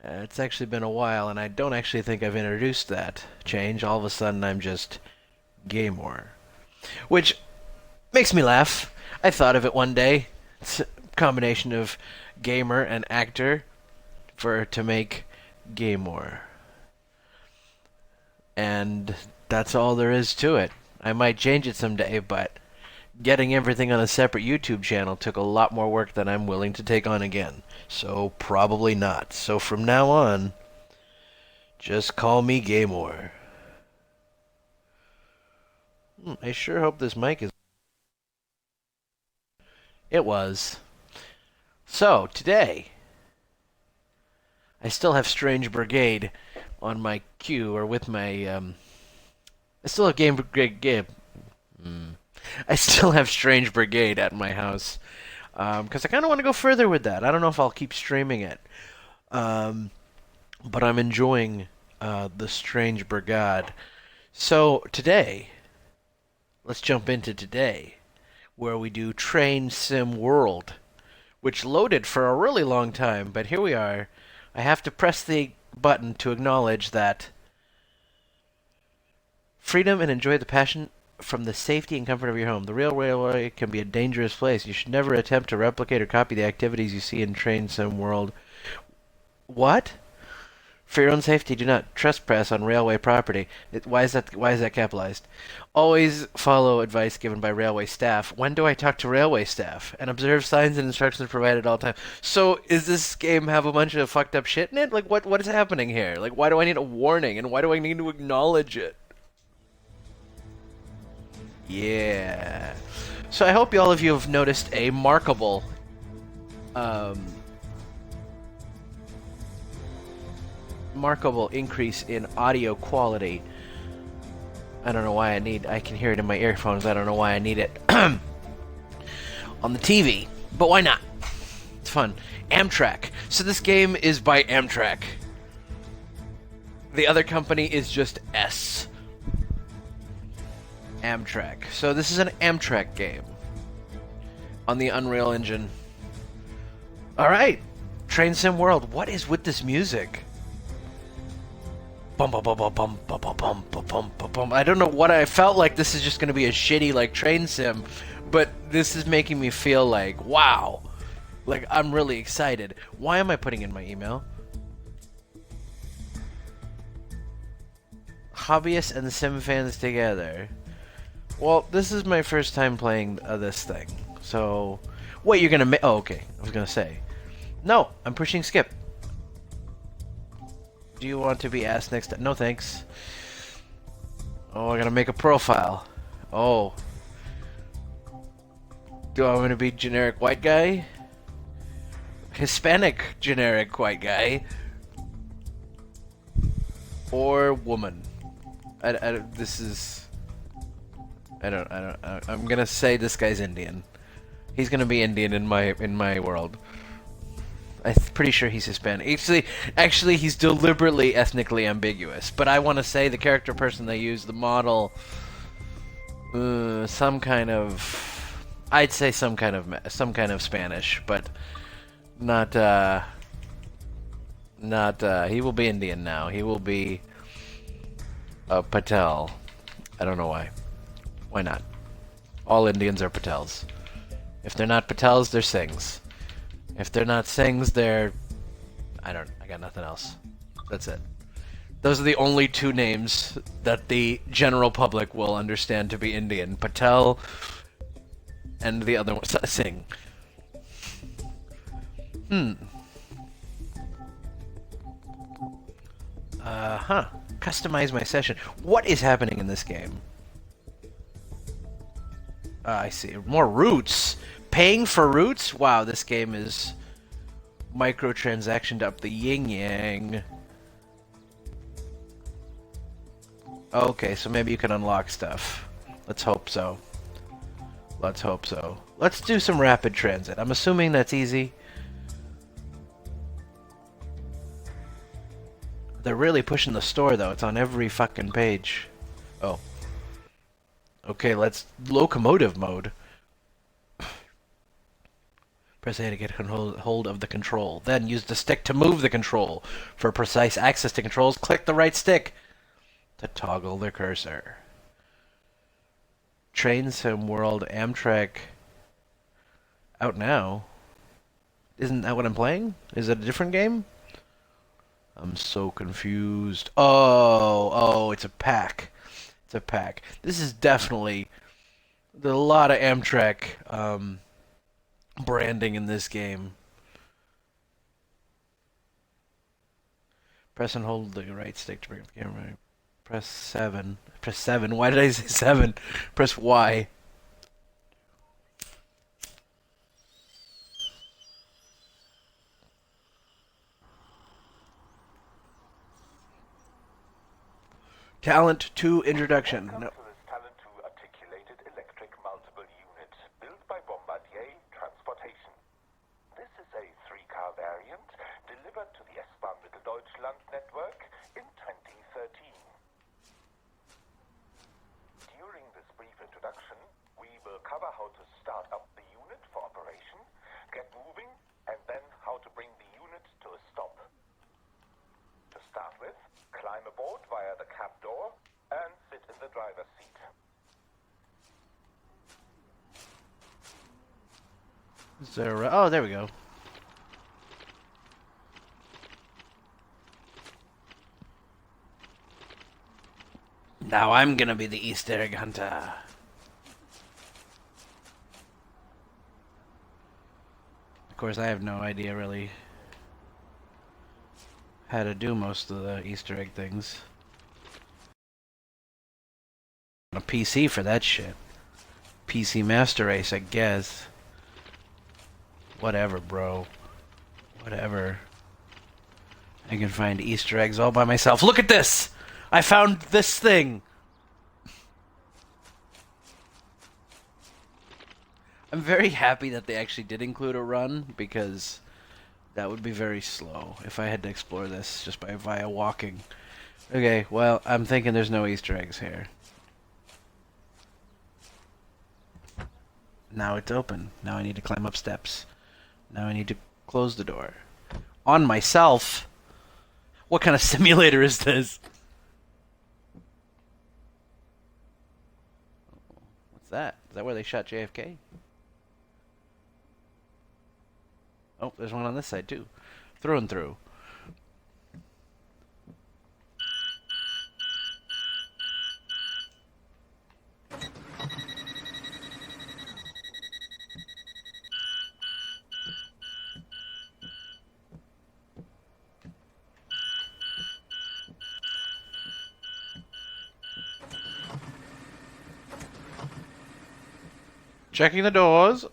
It's actually been a while, and I don't actually think I've introduced that change. All of a sudden, I'm just Gaymore. Which makes me laugh. I thought of it one day. It's a combination of gamer and actor to make Gaymore. And that's all there is to it. I might change it someday, but getting everything on a separate YouTube channel took a lot more work than I'm willing to take on again. So probably not. So from now on, just call me Gaymore. I sure hope this mic is... It was. So, today, I still have Strange Brigade on my queue, or with my, I still have Game Brigade... I still have Strange Brigade at my house, because I kind of want to go further with that. I don't know if I'll keep streaming it, um, but I'm enjoying the Strange Brigade. So, today, let's jump into today, where we do Train Sim World, which loaded for a really long time, but here we are. I have to press the button to acknowledge that freedom and enjoy the passion from the safety and comfort of your home. The real railway can be a dangerous place. You should never attempt to replicate or copy the activities you see in Train Sim World. What? For your own safety, do not trespass on railway property. Why is that capitalized? Always follow advice given by railway staff. When do I talk to railway staff? And observe signs and instructions provided at all times. So, is this game have a bunch of fucked up shit in it? Like, what is happening here? Like, why do I need a warning? And why do I need to acknowledge it? Yeah. So I hope all of you have noticed a um, markable increase in audio quality. I don't know why I can hear it in my earphones. I don't know why I need it on the TV, but why not? It's fun. Amtrak. So this game is by Amtrak. The other company is just S. Amtrak. So this is an Amtrak game on the Unreal Engine. All right, Train Sim World. What is with this music? Bum bum bum bum bum bum bum bum bum bum bum. I don't know what I felt like. This is just going to be a shitty like train sim, but this is making me feel like wow, like I'm really excited. Why am I putting in my email? Hobbyists and sim fans together. Well, this is my first time playing this thing. So, wait, you're gonna oh, okay. I was gonna say, no, I'm pushing skip. Do you want to be asked next time? No, thanks. Oh, I gotta make a profile. Oh. Do I want to be generic white guy? Hispanic generic white guy? Or woman? This is... I'm gonna say this guy's Indian. He's gonna be Indian in my world. I'm pretty sure he's Hispanic. Actually, he's deliberately ethnically ambiguous. But I want to say the character person they use, the model, some kind of, I'd say some kind of Spanish, but not. He will be Indian now. He will be Patel. I don't know why. Why not? All Indians are Patels. If they're not Patels, they're Singhs. If they're not Singhs, they're... I got nothing else. That's it. Those are the only two names that the general public will understand to be Indian. Patel and the other one, Singh. Customize my session. What is happening in this game? I see. More routes. Paying for routes? Wow, this game is microtransactioned up the yin-yang. Okay, so maybe you can unlock stuff. Let's hope so. Let's hope so. Let's do some rapid transit. I'm assuming that's easy. They're really pushing the store, though. It's on every fucking page. Oh. Okay, let's... Locomotive mode. Press A to get hold of the control. Then use the stick to move the control. For precise access to controls, click the right stick to toggle the cursor. Train Sim World Amtrak out now? Isn't that what I'm playing? Is it a different game? I'm so confused. Oh, it's a pack. It's a pack. This is definitely... There's a lot of Amtrak branding in this game. Press and hold the right stick to bring up the camera. Press 7. Press 7. Why did I say 7? Press Y. Talent 2 introduction. No. Is there oh, there we go. Now I'm gonna be the Easter egg hunter. Of course, I have no idea really how to do most of the Easter egg things. On a PC for that shit. PC Master Race, I guess. Whatever, bro. Whatever. I can find Easter eggs all by myself. Look at this! I found this thing! I'm very happy that they actually did include a run, because that would be very slow if I had to explore this just via walking. Okay, well, I'm thinking there's no Easter eggs here. Now it's open. Now I need to climb up steps. Now I need to close the door. On myself? What kind of simulator is this? What's that? Is that where they shot JFK? Oh, there's one on this side too. Through and through. Checking the doors.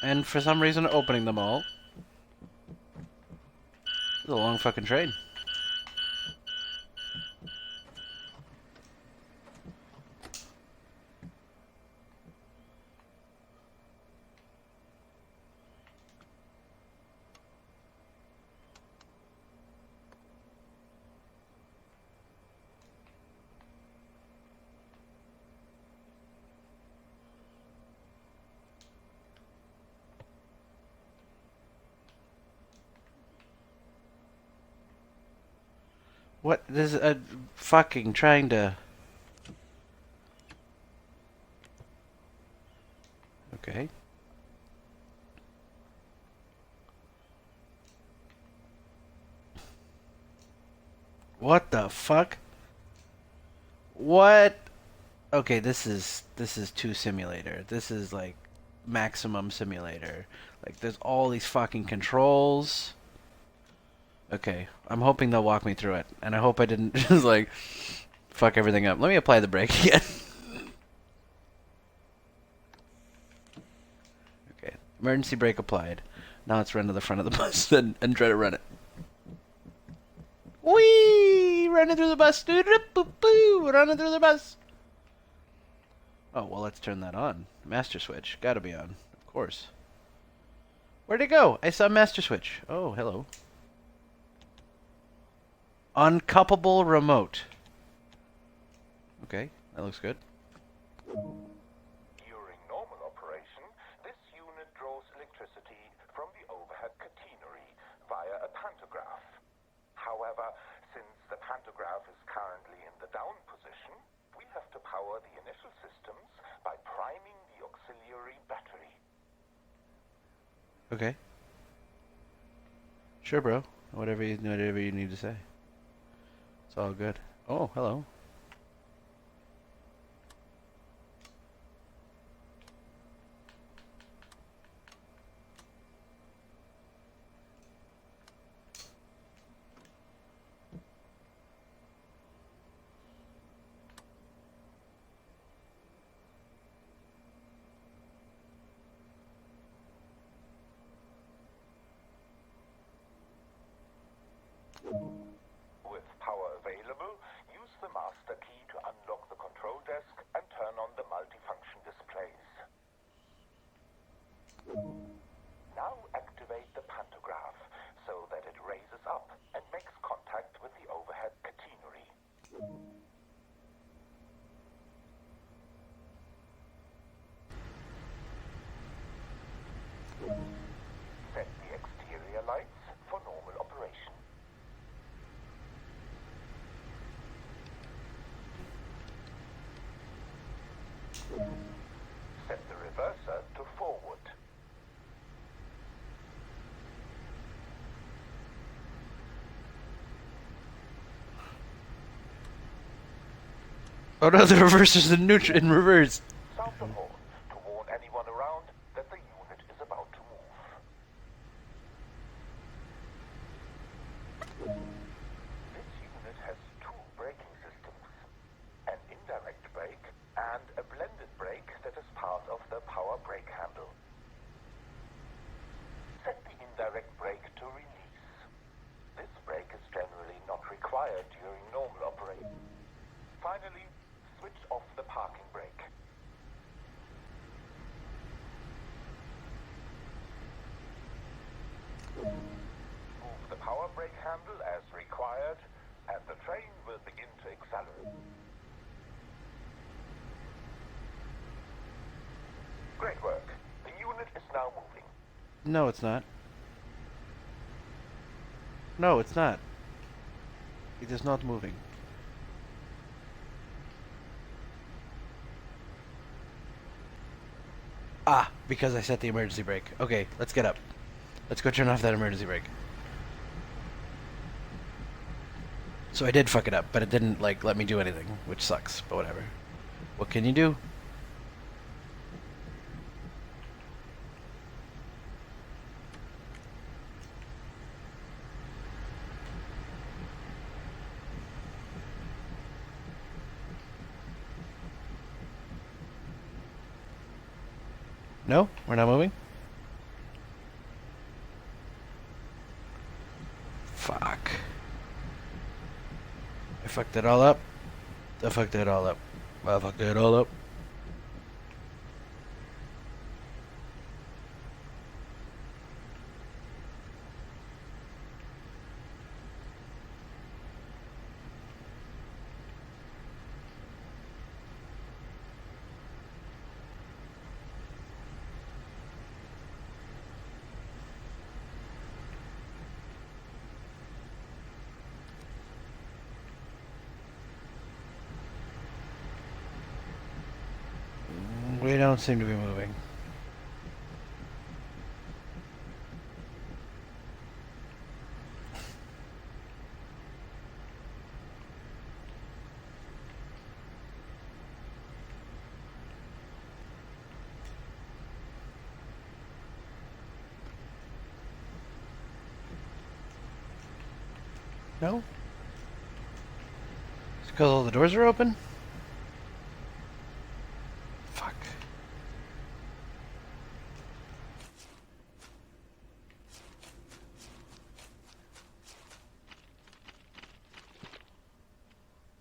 And for some reason opening them all. This is a long fucking train. What? This is a fucking trying to... Okay. What the fuck? What? Okay, this is 2 simulator. This is like maximum simulator. Like there's all these fucking controls. Okay, I'm hoping they'll walk me through it, and I hope I didn't just like fuck everything up. Let me apply the brake again. Okay, emergency brake applied. Now let's run to the front of the bus and try to run it. Whee! Running through the bus. Running through the bus. Oh, well, let's turn that on. Master switch. Gotta be on. Of course. Where'd it go? I saw master switch. Oh, hello. Uncuppable remote. Okay, that looks good. During normal operation, this unit draws electricity However, since the pantograph is currently in the down position, we have to power the initial systems by priming the auxiliary battery. Okay. Sure, bro. Whatever you need to say. It's all good. Oh, hello. With power available, use the master key to unlock the control desk and turn on the multifunction displays. Now activate the pantograph so that it raises up and makes contact with the overhead catenary. Set the exterior lights for normal operation. Set the reverser to forward. Oh no, the reverser's in reverse. Sound the horn to warn anyone around that the unit is about to move. This unit has two braking systems, an indirect brake and a blended brake that is part of the power brake handle. Set the indirect brake to release. This brake is generally not required during normal operation. Finally, switch off the parking brake. Move the power brake handle as required, and the train will begin to accelerate. Great work. The unit is now moving. No, it's not. No, it's not. It is not moving. Ah, because I set the emergency brake. Okay, let's get up. Let's go turn off that emergency brake. So I did fuck it up, but it didn't, like, let me do anything, which sucks, but whatever. What can you do? No? We're not moving? Fuck. I fucked it all up. I fucked it all up. I fucked it all up. We don't seem to be moving. No? It's because all the doors are open? Fuck.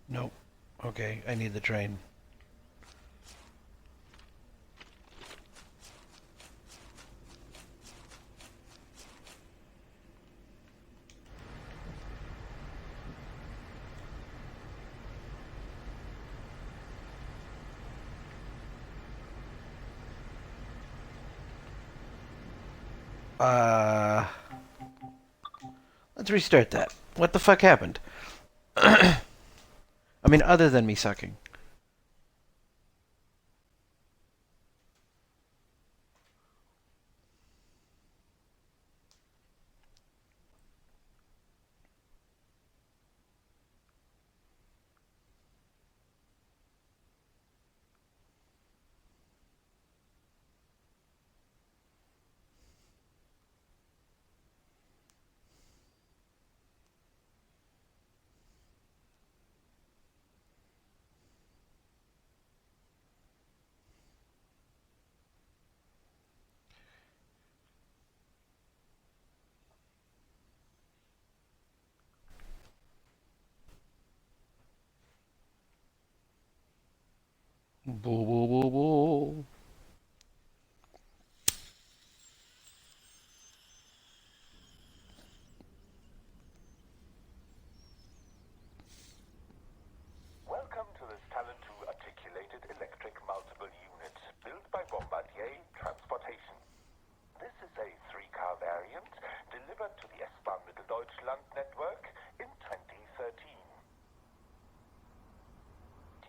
Nope. Okay, I need the train. Let's restart that. What the fuck happened? I mean, other than me sucking. Boo boo boo boo. Welcome to this Talent 2 articulated electric multiple unit built by Bombardier Transportation. This is a three-car variant delivered to the S-Bahn Mitteldeutschland network in 2013.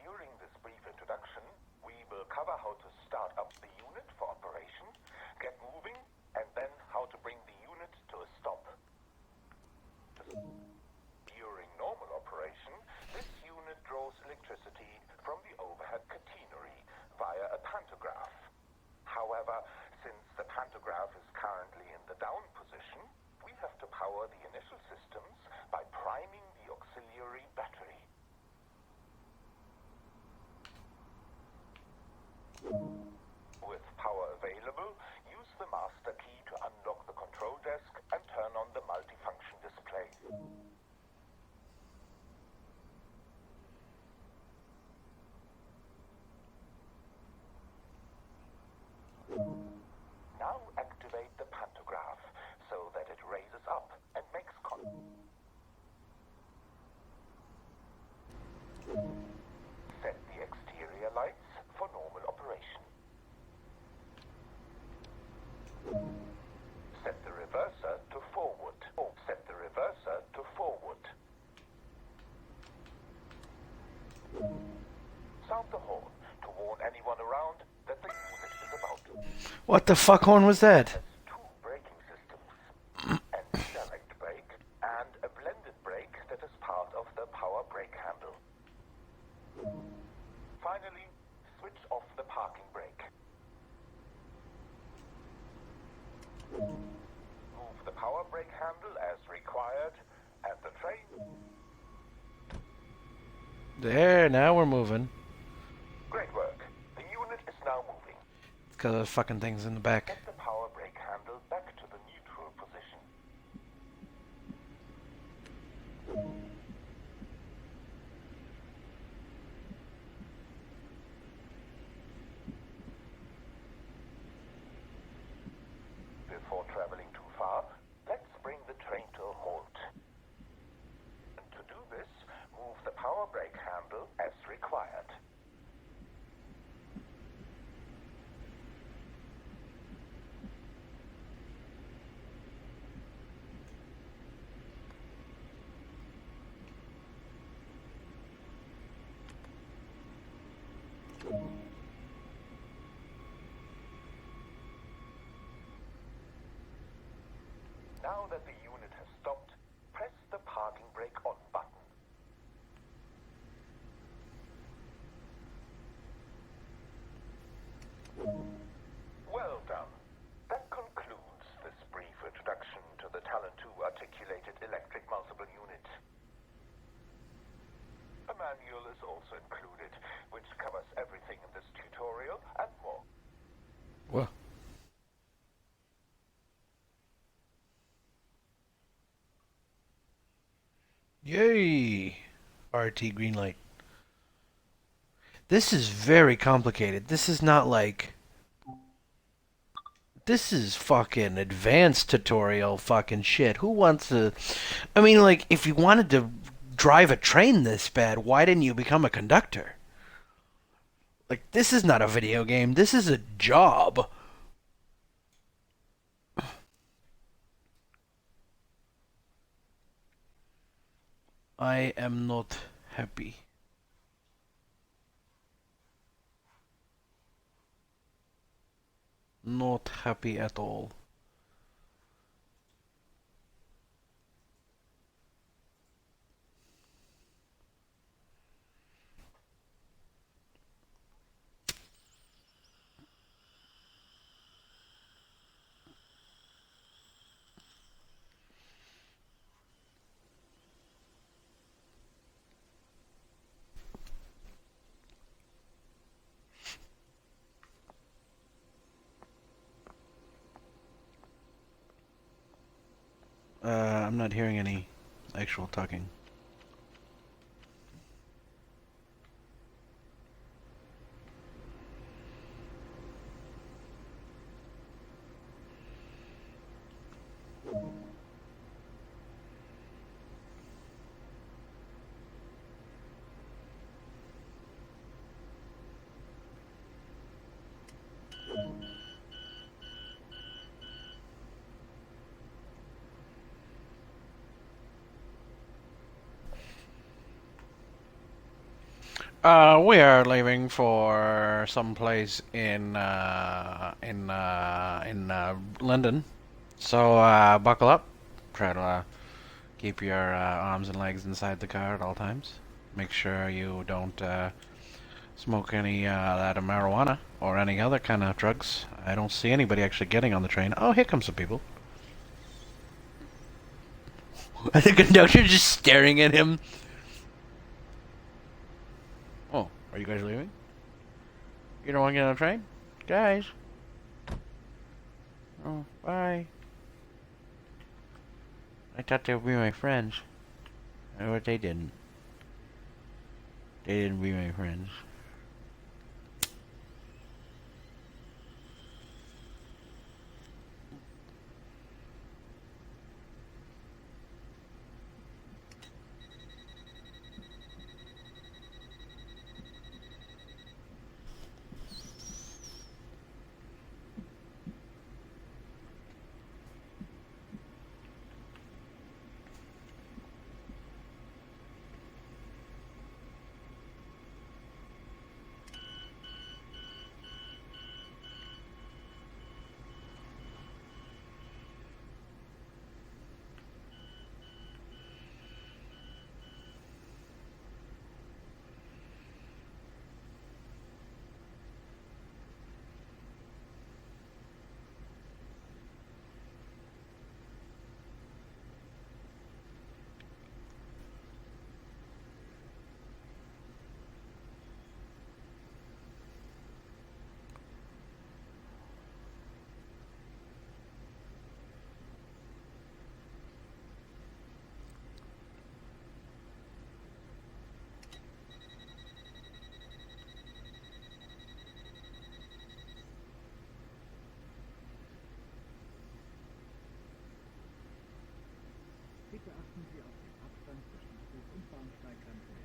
During this brief introduction, we will cover how to start up the unit for operation, get moving, and then how to bring the unit to a stop. During normal operation, this unit draws electricity from the overhead catenary via a pantograph. However, since the pantograph is currently in the down position, we have to power the initial systems by priming the auxiliary battery. With power available, use the master key to unlock the control desk and turn on the multifunction display. Now activate the pantograph so that it raises up and makes Set the exterior lights for normal operation. Set the reverser to forward. Set the reverser to forward. Sound the horn to warn anyone around that the unit is about to. What the fuck horn was that? Two braking systems, an indirect brake and a blended brake that is part of the power brake handle. Finally, switch off the parking brake. Move the power brake handle as required, and the train... There, now we're moving. Great work. The unit is now moving. It's because of the fucking things in the back. Get the power brake handle back to the neutral position. Before traveling too far, let's bring the train to a halt. And to do this, move the power brake handle as required. Now that the unit has stopped, press the parking brake on button. Well done. That concludes this brief introduction to the Talent 2 articulated electric multiple unit. A manual is also included, which covers everything in this tutorial and more. What? Yay! RT green light. This is very complicated. This is not like... This is fucking advanced tutorial fucking shit. Who wants to... I mean, like, if you wanted to drive a train this bad, why didn't you become a conductor? Like, this is not a video game. This is a job. I am not happy. Not happy at all. I'm not hearing any actual talking. We are leaving for some place in London. So buckle up. Try to keep your arms and legs inside the car at all times. Make sure you don't smoke any that of marijuana or any other kind of drugs. I don't see anybody actually getting on the train. Oh, here comes some people. The conductor just staring at him. Oh, are you guys leaving? You don't want to get on the train? Guys. Oh, bye. I thought they would be my friends. But they didn't. They didn't be my friends. Bitte achten Sie auf den Abstand zwischen Zug- und Bahnsteigkante.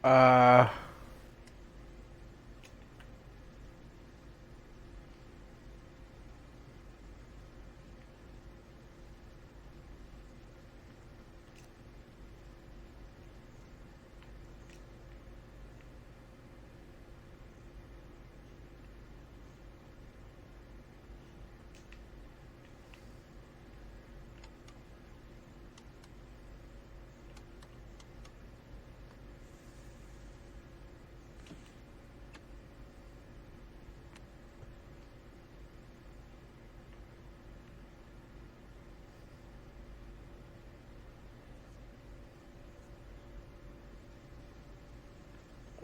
Uh,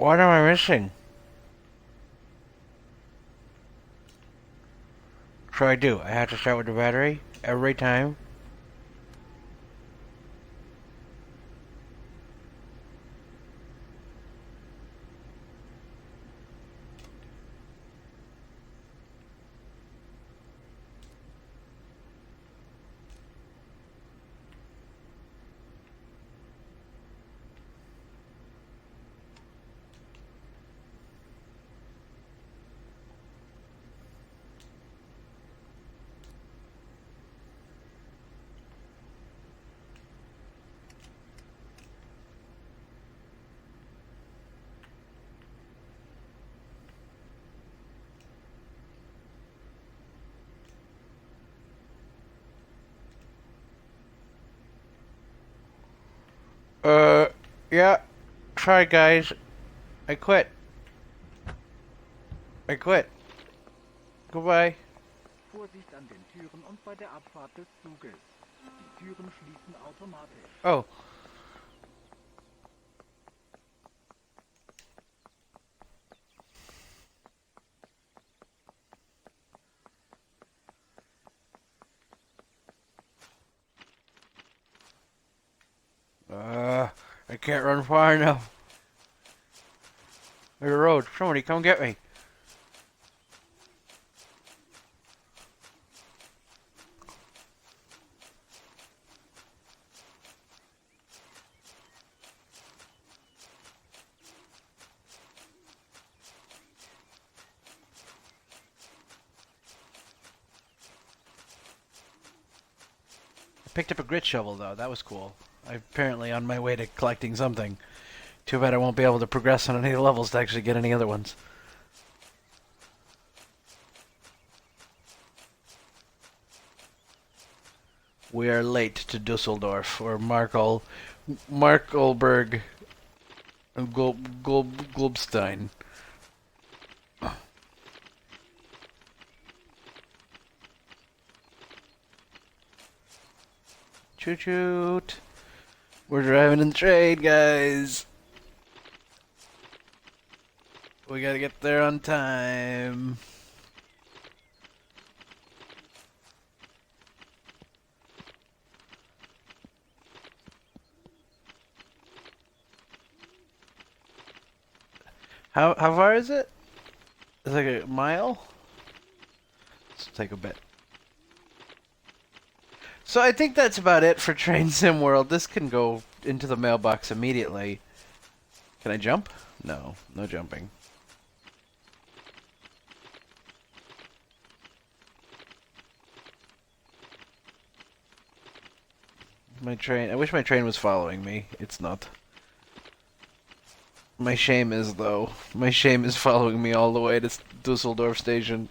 What am I missing? What do I do? I have to start with the battery every time? Yeah. Sorry, guys. I quit. I quit. Goodbye. Vorsicht an den Türen und bei der Abfahrt des Zuges. Die Türen schließen automatisch. Oh. I can't run far enough. There's a road. Somebody come get me. Picked up a grit shovel, though. That was cool. I'm apparently on my way to collecting something. Too bad I won't be able to progress on any of the levels to actually get any other ones. We are late to Dusseldorf, or Markolberg Globstein. Choo choot. We're driving in the train, guys. We gotta get there on time. How far is it? It's like a mile? Let's take a bit. So I think that's about it for Train Sim World. This can go into the mailbox immediately. Can I jump? No, no jumping. My train. I wish my train was following me. It's not. My shame is, though. My shame is following me all the way to Dusseldorf station.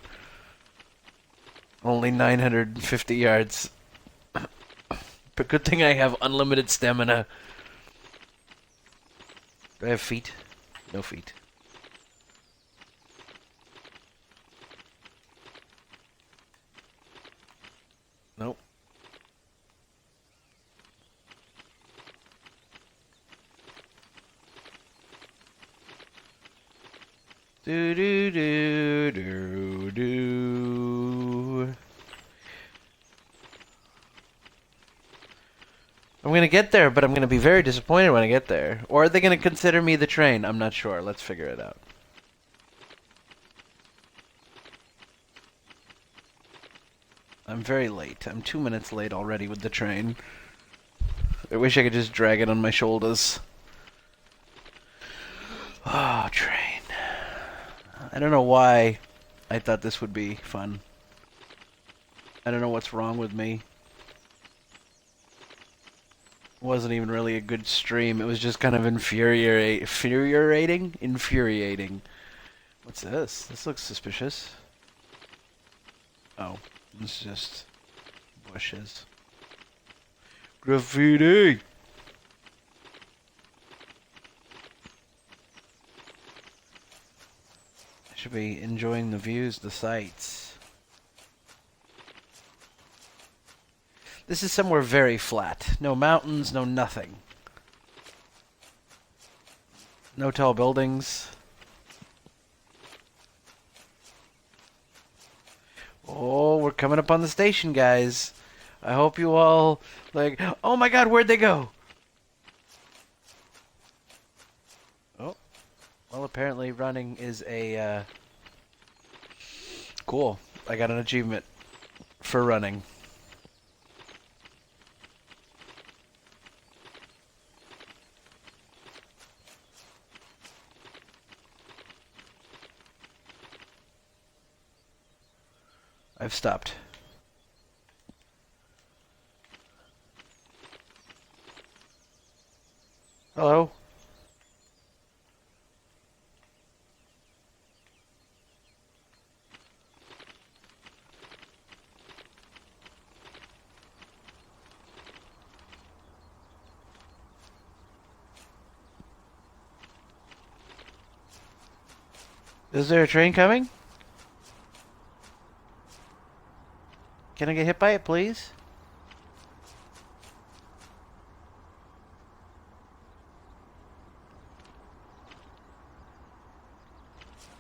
Only 950 yards. But good thing I have unlimited stamina. Do I have feet? No feet. Nope. Do do do do do. I'm gonna get there, but I'm gonna be very disappointed when I get there. Or are they gonna consider me the train? I'm not sure. Let's figure it out. I'm very late. I'm 2 minutes late already with the train. I wish I could just drag it on my shoulders. Oh, train. I don't know why I thought this would be fun. I don't know what's wrong with me. It wasn't even really a good stream. It was just kind of infuriating? Infuriating. What's this? This looks suspicious. Oh, it's just bushes. Graffiti! Should be enjoying the views, the sights. This is somewhere very flat. No mountains, no nothing. No tall buildings. Oh, we're coming up on the station, guys. I hope you all, like... Oh my god, where'd they go? Oh, well, apparently running is a, Cool. I got an achievement for running. I've stopped. Hello? Is there a train coming? Can I get hit by it, please?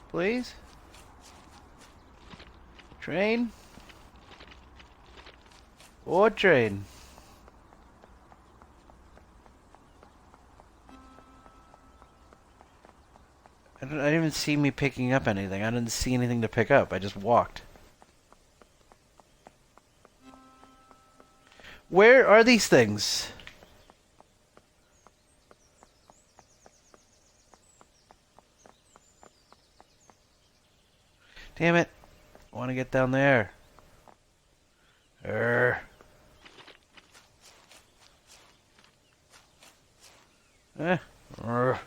Please? Train? Or train? I didn't even see me picking up anything. I didn't see anything to pick up. I just walked. Where are these things? Damn it. I want to get down there. Err. Eh. Err.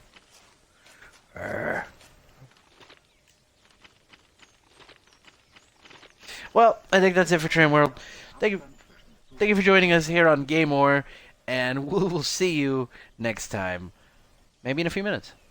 Err. Well, I think that's it for Train World. Thank you for joining us here on Game More, and we will see you next time. Maybe in a few minutes.